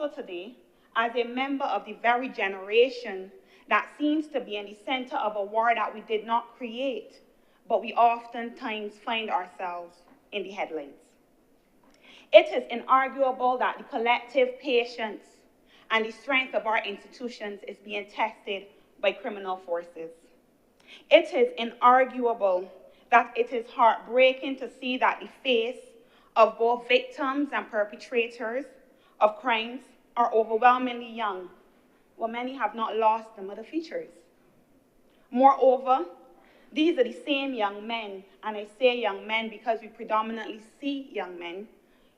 also today as a member of the very generation that seems to be in the center of a war that we did not create, but we oftentimes find ourselves in the headlines. It is inarguable that the collective patience and the strength of our institutions is being tested by criminal forces. It is inarguable that it is heartbreaking to see that the face of both victims and perpetrators of crimes are overwhelmingly young, while many have not lost them other features. Moreover, these are the same young men, and I say young men because we predominantly see young men,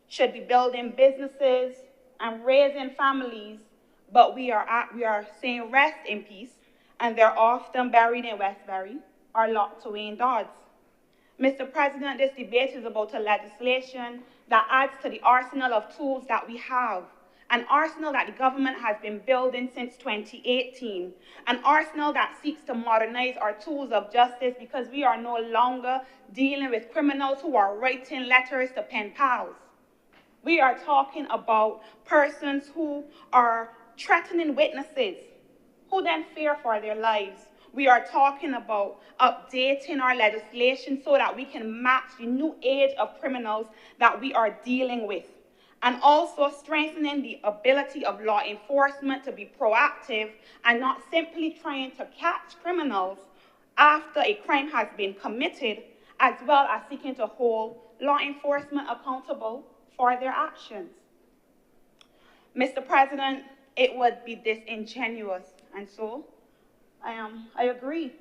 should be building businesses and raising families, but we are saying rest in peace, and they're often buried in Westbury or locked away in Dodds. Mr. President, this debate is about a legislation that adds to the arsenal of tools that we have, an arsenal that the government has been building since 2018, an arsenal that seeks to modernize our tools of justice because we are no longer dealing with criminals who are writing letters to pen pals. We are talking about persons who are threatening witnesses, who then fear for their lives. We are talking about updating our legislation so that we can match the new age of criminals that we are dealing with, and also strengthening the ability of law enforcement to be proactive and not simply trying to catch criminals after a crime has been committed, as well as seeking to hold law enforcement accountable for their actions. Mr. President, it would be disingenuous, and so I agree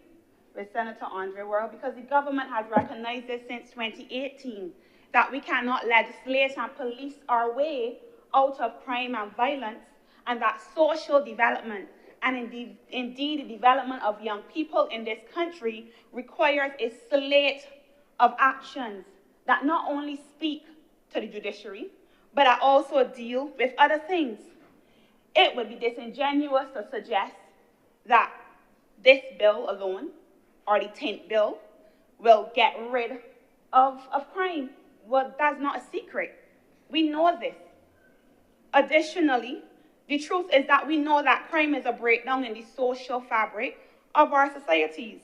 with Senator Andre World, because the government has recognized this since 2018, that we cannot legislate and police our way out of crime and violence, and that social development and indeed the development of young people in this country requires a slate of actions that not only speak to the judiciary, but that also deal with other things. It would be disingenuous to suggest that this bill alone, or the 10th bill, will get rid of crime. Well, that's not a secret. We know this. Additionally, the truth is that we know that crime is a breakdown in the social fabric of our societies.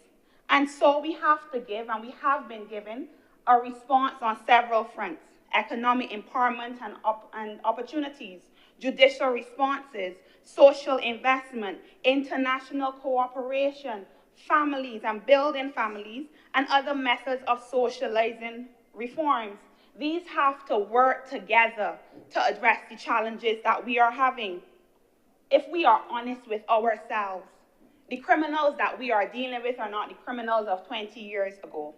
And so we have to give, and we have been given, a response on several fronts: economic empowerment and opportunities, judicial responses, social investment, international cooperation, families and building families, and other methods of socializing reforms. These have to work together to address the challenges that we are having. If we are honest with ourselves, the criminals that we are dealing with are not the criminals of 20 years ago.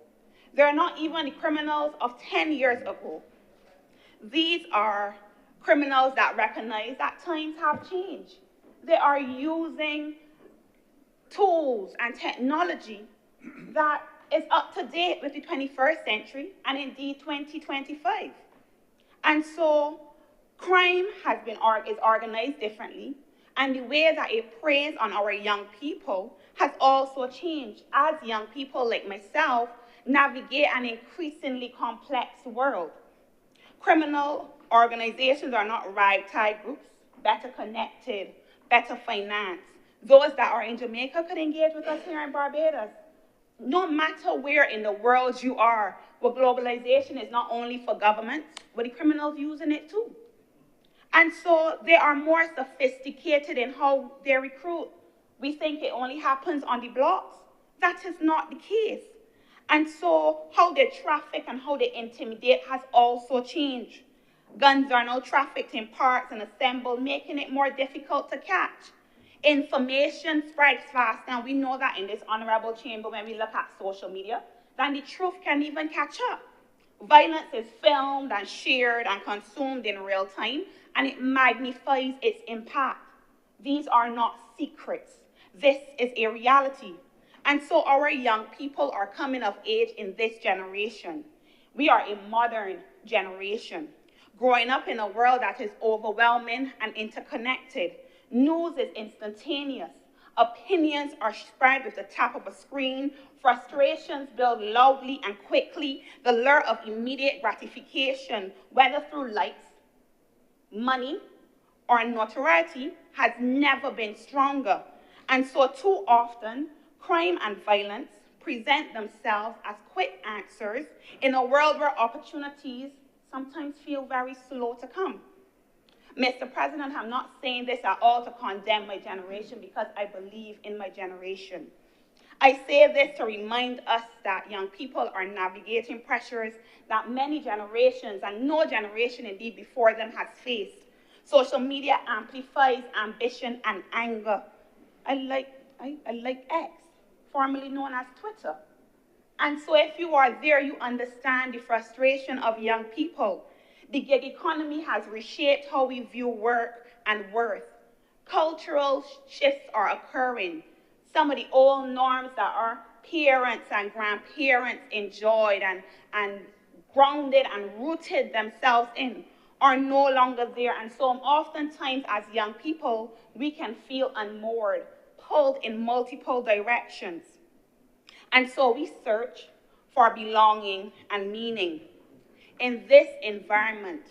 They're not even the criminals of 10 years ago. These are criminals that recognize that times have changed. They are using tools and technology that is up to date with the 21st century and indeed 2025. And so crime is organized differently, and the way that it preys on our young people has also changed as young people like myself navigate an increasingly complex world. Criminal organizations are not ragtag groups, better connected, better financed. Those that are in Jamaica could engage with us here in Barbados. No matter where in the world you are, where globalization is not only for governments, but the criminals using it too. And so they are more sophisticated in how they recruit. We think it only happens on the blocks. That is not the case. And so how they traffic and how they intimidate has also changed. Guns are now trafficked in parks and assembled, making it more difficult to catch. Information spreads fast, and we know that in this honorable chamber when we look at social media, then the truth can even catch up. Violence is filmed and shared and consumed in real time, and it magnifies its impact. These are not secrets. This is a reality. And so our young people are coming of age in this generation. We are a modern generation, growing up in a world that is overwhelming and interconnected. News is instantaneous. Opinions are spread with the tap of a screen. Frustrations build loudly and quickly. The lure of immediate gratification, whether through likes, money, Our notoriety has never been stronger. And so too often, crime and violence present themselves as quick answers in a world where opportunities sometimes feel very slow to come. Mr. President, I'm not saying this at all to condemn my generation because I believe in my generation. I say this to remind us that young people are navigating pressures that many generations, and no generation indeed before them, has faced. Social media amplifies ambition and anger. I like X, formerly known as Twitter. And so if you are there, you understand the frustration of young people. The gig economy has reshaped how we view work and worth. Cultural shifts are occurring. Some of the old norms that our parents and grandparents enjoyed and grounded and rooted themselves in are no longer there. And so oftentimes as young people, we can feel unmoored, pulled in multiple directions. And so we search for belonging and meaning. In this environment,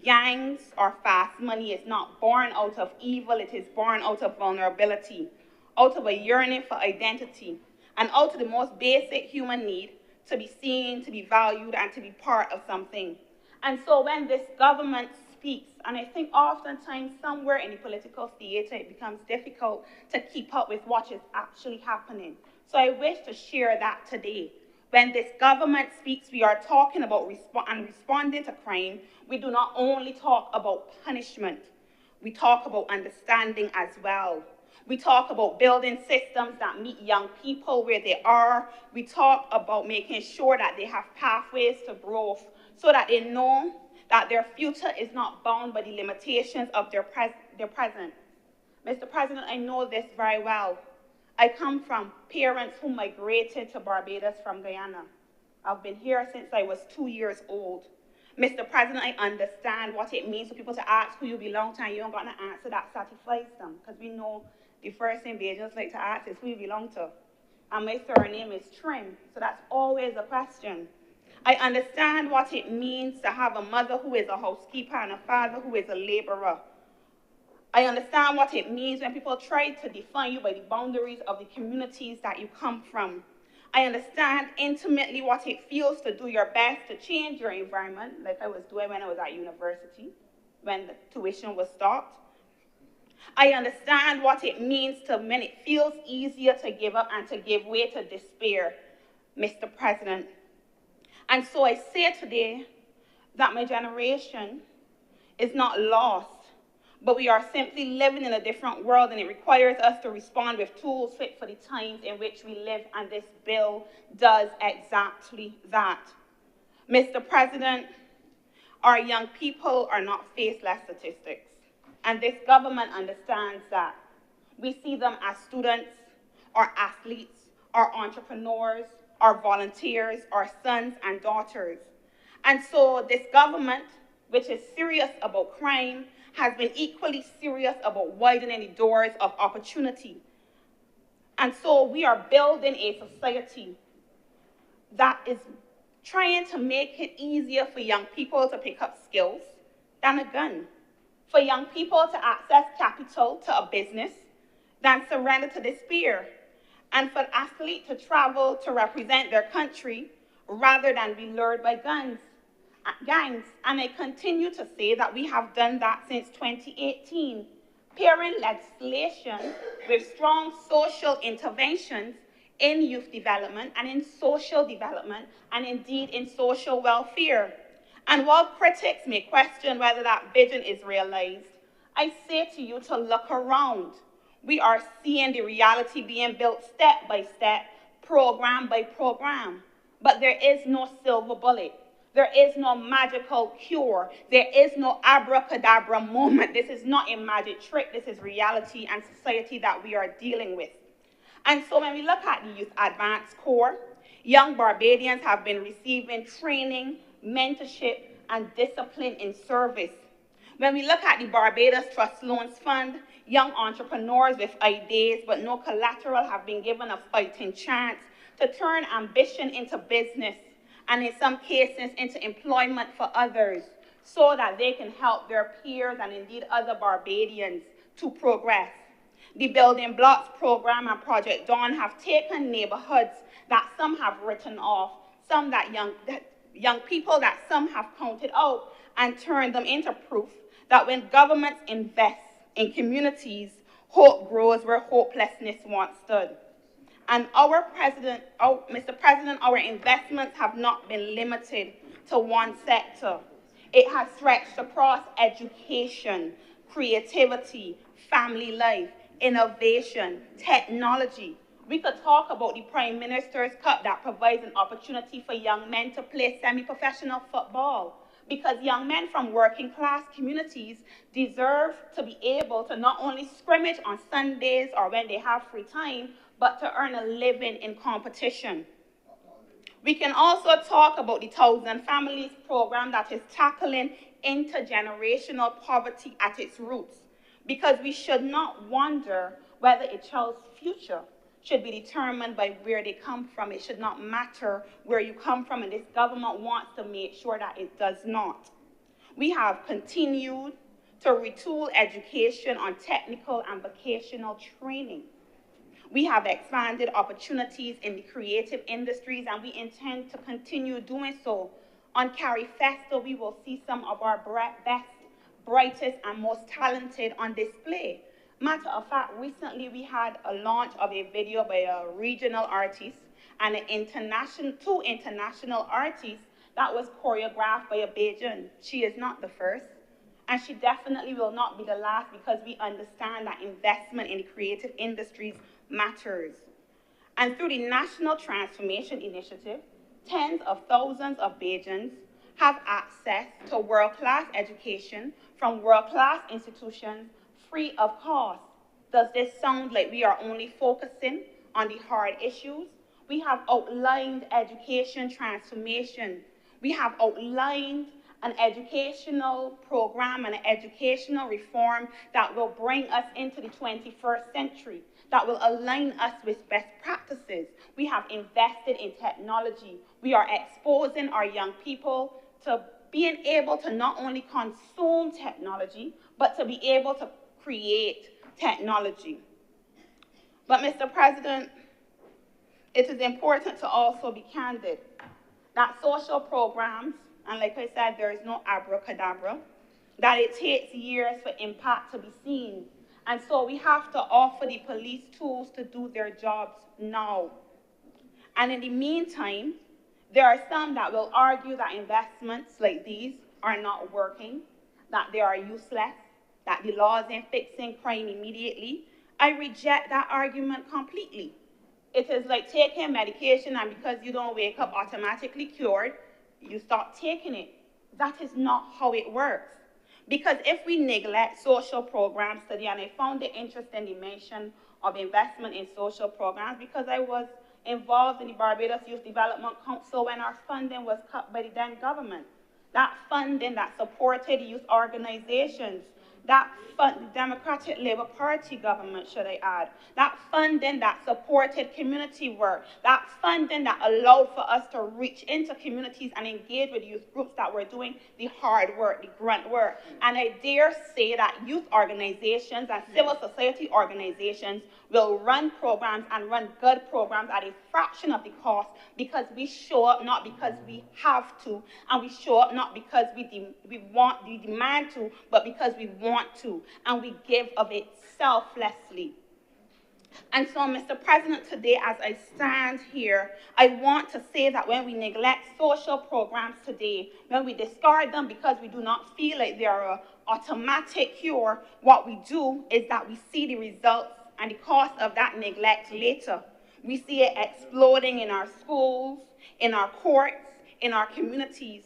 gangs or fast money is not born out of evil, it is born out of vulnerability, out of a yearning for identity, and out of the most basic human need to be seen, to be valued, and to be part of something. And so when this government speaks, and I think oftentimes somewhere in the political theater it becomes difficult to keep up with what is actually happening. So I wish to share that today. When this government speaks, we are talking about responding to crime. We do not only talk about punishment, we talk about understanding as well. We talk about building systems that meet young people where they are. We talk about making sure that they have pathways to growth so that they know that their future is not bound by the limitations of their present. Mr. President, I know this very well. I come from parents who migrated to Barbados from Guyana. I've been here since I was 2 years old. Mr. President, I understand what it means for people to ask who you belong to and you don't got an answer that satisfies them, because we know the first thing Bajans like to ask is who you belong to. And my surname is Trim, so that's always a question. I understand what it means to have a mother who is a housekeeper and a father who is a laborer. I understand what it means when people try to define you by the boundaries of the communities that you come from. I understand intimately what it feels to do your best to change your environment, like I was doing when I was at university, when the tuition was stopped. I understand what it means when it feels easier to give up and to give way to despair, Mr. President. And so I say today that my generation is not lost, but we are simply living in a different world, and it requires us to respond with tools fit for the times in which we live, and this bill does exactly that. Mr. President, our young people are not faceless statistics, and this government understands that. We see them as students, or athletes, or entrepreneurs, or volunteers, or sons and daughters. And so this government, which is serious about crime, has been equally serious about widening the doors of opportunity. And so we are building a society that is trying to make it easier for young people to pick up skills than a gun, for young people to access capital to a business than surrender to despair, and for athletes to travel to represent their country rather than be lured by gangs. And I continue to say that we have done that since 2018. Pairing legislation with strong social interventions in youth development and in social development and indeed in social welfare. And while critics may question whether that vision is realized, I say to you to look around. We are seeing the reality being built step by step, program by program. But there is no silver bullet. There is no magical cure. There is no abracadabra moment. This is not a magic trick. This is reality and society that we are dealing with. And so when we look at the Youth Advanced Corps, young Barbadians have been receiving training, mentorship, and discipline in service. When we look at the Barbados Trust Loans Fund, young entrepreneurs with ideas but no collateral have been given a fighting chance to turn ambition into business, and in some cases into employment for others. so that they can help their peers and indeed other Barbadians to progress. The Building Blocks program and Project Dawn have taken neighborhoods that some have written off, some that young people that some have counted out, and turned them into proof that when governments invest in communities, hope grows where hopelessness once stood. And Mr. President, our investments have not been limited to one sector. It has stretched across education, creativity, family life, innovation, technology. We could talk about the Prime Minister's Cup that provides an opportunity for young men to play semi-professional football, because young men from working class communities deserve to be able to not only scrimmage on Sundays or when they have free time, but to earn a living in competition. We can also talk about the Thousand Families program that is tackling intergenerational poverty at its roots, because we should not wonder whether a child's future should be determined by where they come from. It should not matter where you come from, and this government wants to make sure that it does not. We have continued to retool education on technical and vocational training. We have expanded opportunities in the creative industries, and we intend to continue doing so. On Carry Festa, we will see some of our best, brightest, and most talented on display. Matter of fact, recently we had a launch of a video by a regional artist and two international artists that was choreographed by a Bajan. She is not the first, and she definitely will not be the last, because we understand that investment in the creative industries matters. And through the National Transformation Initiative, tens of thousands of Bajans have access to world-class education from world-class institutions free of cost. Does this sound like we are only focusing on the hard issues? We have outlined education transformation. We have outlined an educational program and an educational reform that will bring us into the 21st century, that will align us with best practices. We have invested in technology. We are exposing our young people to being able to not only consume technology, but to be able to create technology. But Mr. President, it is important to also be candid that social programs, and like I said, there is no abracadabra, that it takes years for impact to be seen. And so we have to offer the police tools to do their jobs now. And in the meantime, there are some that will argue that investments like these are not working, that they are useless, that the laws ain't fixing crime immediately. I reject that argument completely. It is like taking medication, and because you don't wake up automatically cured, you stop taking it. That is not how it works. Because if we neglect social programs today, and I found it interesting the mention of investment in social programs, because I was involved in the Barbados Youth Development Council when our funding was cut by the then government. That funding that supported youth organizations, that the Democratic Labour Party government, should I add, that funding that supported community work, that funding that allowed for us to reach into communities and engage with youth groups that were doing the hard work, the grunt work. And I dare say that youth organizations and civil society organizations will run programs and run good programs at a fraction of the cost, because we show up not because we have to, and we show up not because we demand to, but because we want to, and we give of it selflessly. And so, Mr. President, today as I stand here, I want to say that when we neglect social programs today, when we discard them because we do not feel like they are an automatic cure, what we do is that we see the results and the cost of that neglect later. We see it exploding in our schools, in our courts, in our communities,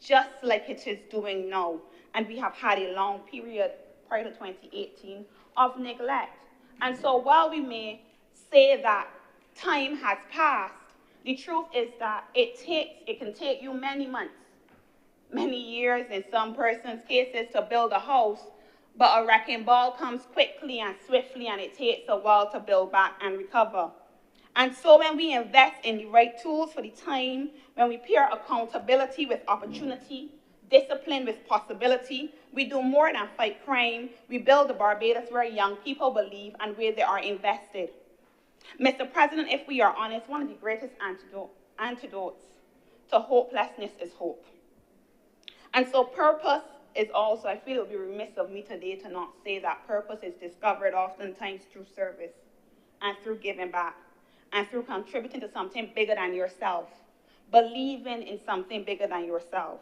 just like it is doing now. And we have had a long period prior to 2018 of neglect. And so while we may say that time has passed, the truth is that it can take you many months, many years in some persons' cases to build a house, but a wrecking ball comes quickly and swiftly, and it takes a while to build back and recover. And so when we invest in the right tools for the time, when we pair accountability with opportunity, Discipline with possibility. We do more than fight crime. We build a Barbados where young people believe and where they are invested. Mr. President, if we are honest, one of the greatest antidotes to hopelessness is hope. And so purpose is also, I feel it would be remiss of me today to not say that purpose is discovered oftentimes through service and through giving back and through contributing to something bigger than yourself, believing in something bigger than yourself.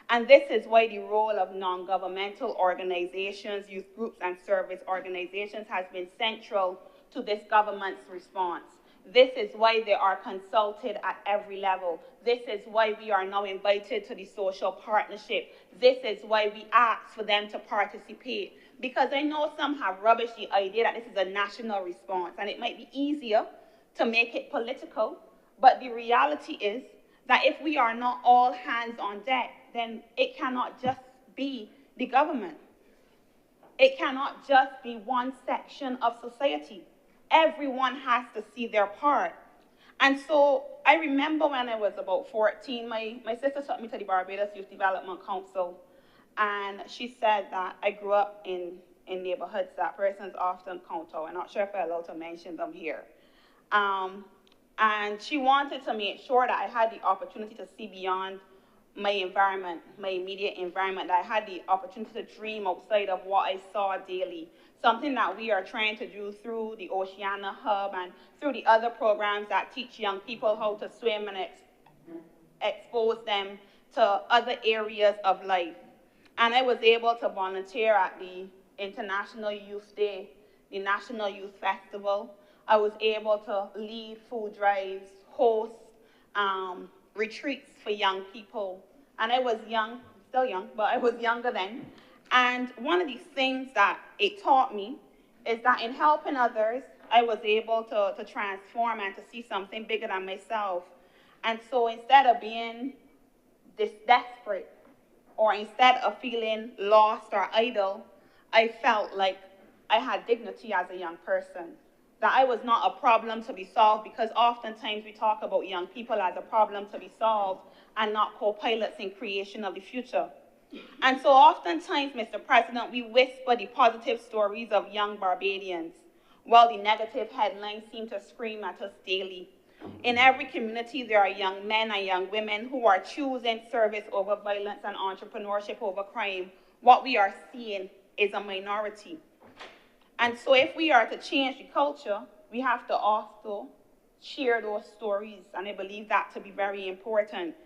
And this is why the role of non-governmental organizations, youth groups, and service organizations has been central to this government's response. This is why they are consulted at every level. This is why we are now invited to the social partnership. This is why we ask for them to participate. Because I know some have rubbished the idea that this is a national response, and it might be easier to make it political, but the reality is that if we are not all hands on deck, then it cannot just be the government. It cannot just be one section of society. Everyone has to see their part. And so I remember when I was about 14, my sister took me to the Barbados Youth Development Council, and she said that I grew up in neighborhoods that persons often count out. I'm not sure if I'm allowed to mention them here. And she wanted to make sure that I had the opportunity to see beyond my environment, my immediate environment, that I had the opportunity to dream outside of what I saw daily. Something that we are trying to do through the Oceana Hub and through the other programs that teach young people how to swim and expose them to other areas of life. And I was able to volunteer at the International Youth Day, the National Youth Festival. I was able to lead food drives, host retreats for young people. And I was young, still young, but I was younger then. And one of the things that it taught me is that in helping others, I was able to transform and to see something bigger than myself. And so instead of being this desperate, or instead of feeling lost or idle, I felt like I had dignity as a young person, that I was not a problem to be solved, because oftentimes we talk about young people as a problem to be solved and not co-pilots in creation of the future. And so oftentimes, Mr. President, we whisper the positive stories of young Barbadians, while the negative headlines seem to scream at us daily. In every community, there are young men and young women who are choosing service over violence and entrepreneurship over crime. What we are seeing is a minority. And so if we are to change the culture, we have to also share those stories, and I believe that to be very important.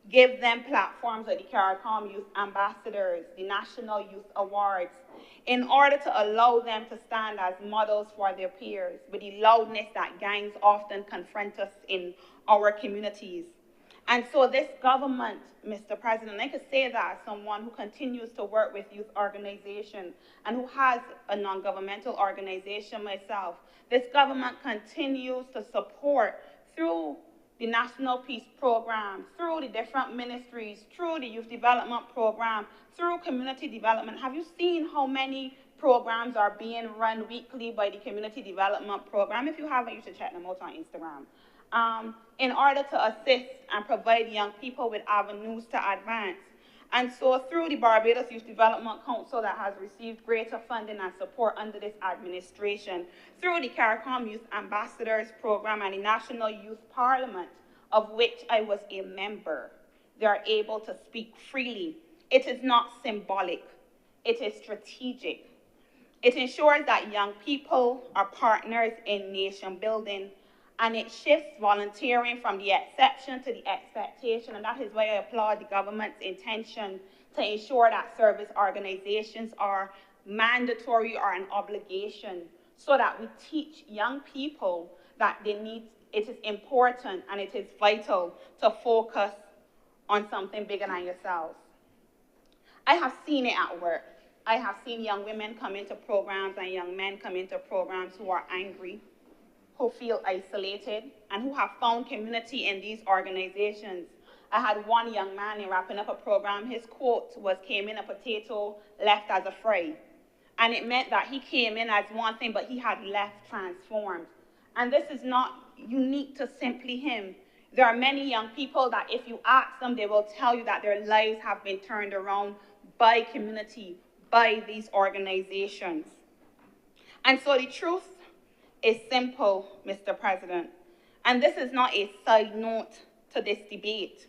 Give them platforms like the CARICOM Youth Ambassadors, the National Youth Awards, in order to allow them to stand as models for their peers with the loudness that gangs often confront us in our communities. And so this government, Mr. President, I could say that as someone who continues to work with youth organizations and who has a non-governmental organization myself, this government continues to support through the National Peace Program, through the different ministries, through the Youth Development Program, through community development. Have you seen how many programs are being run weekly by the Community Development Program? If you haven't, you should check them out on Instagram. In order to assist and provide young people with avenues to advance. And so through the Barbados Youth Development Council that has received greater funding and support under this administration, through the CARICOM Youth Ambassadors Program and the National Youth Parliament, of which I was a member, they are able to speak freely. It is not symbolic, it is strategic. It ensures that young people are partners in nation building, and it shifts volunteering from the exception to the expectation, and that is why I applaud the government's intention to ensure that service organizations are mandatory or an obligation, so that we teach young people that it is important and it is vital to focus on something bigger than yourselves. I have seen it at work. I have seen young women come into programs and young men come into programs who are angry, who feel isolated, and who have found community in these organizations. I had one young man in wrapping up a program, his quote was, "Came in a potato, left as a fry." And it meant that he came in as one thing, but he had left transformed. And this is not unique to simply him. There are many young people that if you ask them, they will tell you that their lives have been turned around by community, by these organizations. And so the truth is simple, Mr. President, and this is not a side note to this debate.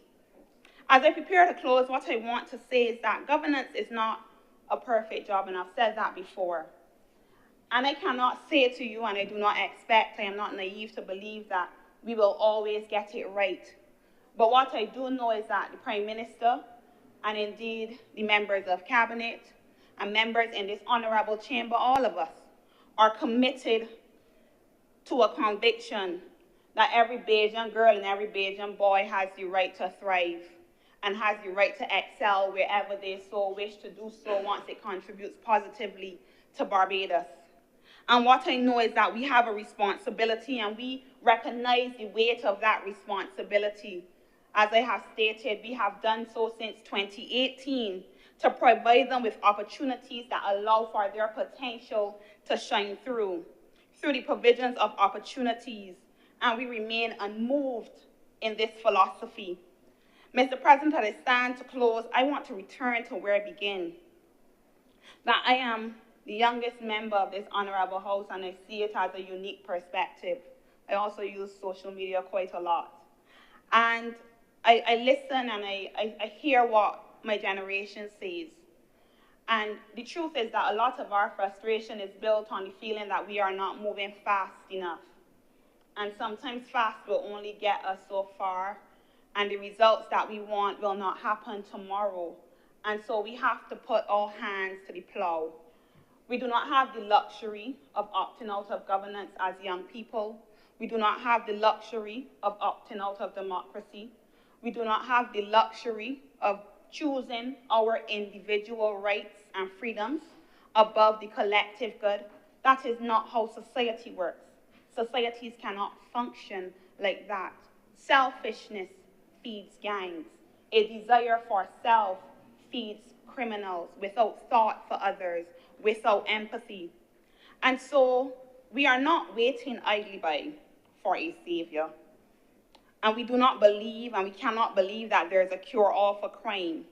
As I prepare to close, what I want to say is that governance is not a perfect job, and I've said that before. And I cannot say to you, and I do not expect, I am not naive to believe that we will always get it right. But what I do know is that the Prime Minister, and indeed the members of Cabinet, and members in this honorable chamber, all of us, are committed to a conviction that every Bajan girl and every Bajan boy has the right to thrive and has the right to excel wherever they so wish to do so once it contributes positively to Barbados. And what I know is that we have a responsibility, and we recognize the weight of that responsibility. As I have stated, we have done so since 2018 to provide them with opportunities that allow for their potential to shine through the provisions of opportunities, and we remain unmoved in this philosophy. Mr. President, as I stand to close, I want to return to where I began, that I am the youngest member of this honorable House, and I see it as a unique perspective. I also use social media quite a lot. And I listen and I hear what my generation says. And the truth is that a lot of our frustration is built on the feeling that we are not moving fast enough. And sometimes fast will only get us so far, and the results that we want will not happen tomorrow. And so we have to put our hands to the plow. We do not have the luxury of opting out of governance as young people. We do not have the luxury of opting out of democracy. We do not have the luxury of choosing our individual rights and freedoms above the collective good. That is not how society works. Societies cannot function like that. Selfishness feeds gangs. A desire for self feeds criminals without thought for others, without empathy. And so we are not waiting idly by for a savior. And we do not believe, and we cannot believe, that there is a cure-all for crime.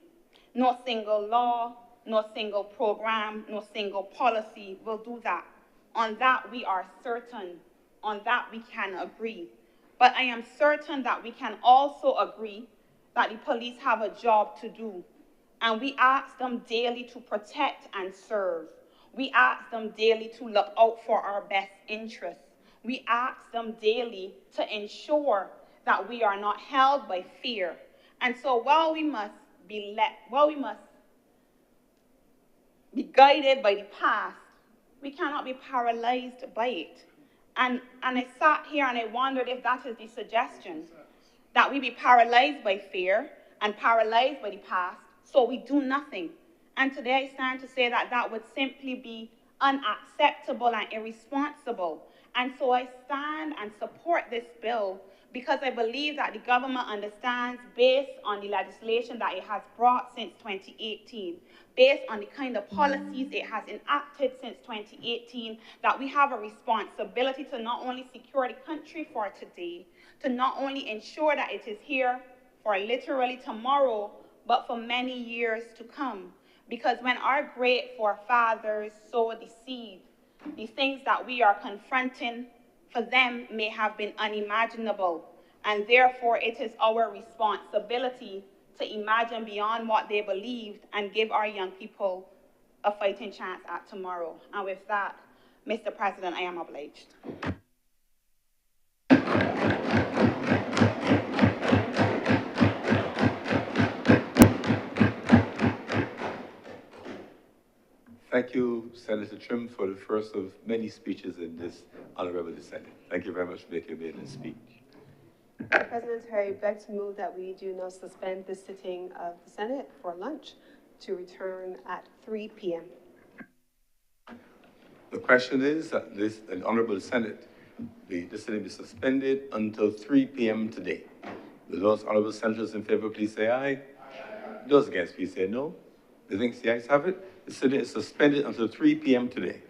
No single law, no single program, no single policy will do that. On that we are certain. On that we can agree. But I am certain that we can also agree that the police have a job to do. And we ask them daily to protect and serve. We ask them daily to look out for our best interests. We ask them daily to ensure that we are not held by fear. And so while we must be guided by the past, we cannot be paralyzed by it. And I sat here and I wondered if that is the suggestion, that we be paralyzed by fear and paralyzed by the past, so we do nothing. And today I stand to say that that would simply be unacceptable and irresponsible. And so I stand and support this bill because I believe that the government understands, based on the legislation that it has brought since 2018, based on the kind of policies it has enacted since 2018, that we have a responsibility to not only secure the country for today, to not only ensure that it is here for literally tomorrow, but for many years to come. Because when our great forefathers sowed the seed, the things that we are confronting for them may have been unimaginable. And therefore, it is our responsibility to imagine beyond what they believed and give our young people a fighting chance at tomorrow. And with that, Mr. President, I am obliged. Thank you, Senator Trim, for the first of many speeches in this honorable Senate. Thank you very much for making your maiden speech. Mr. President, I would like to move that we do now suspend the sitting of the Senate for lunch to return at 3 p.m. The question is that the honorable Senate, the sitting be suspended until 3 p.m. today. Will those honorable senators in favor please say aye? Aye. Those against please say no. The ayes have it. The sitting is suspended until 3 p.m. today.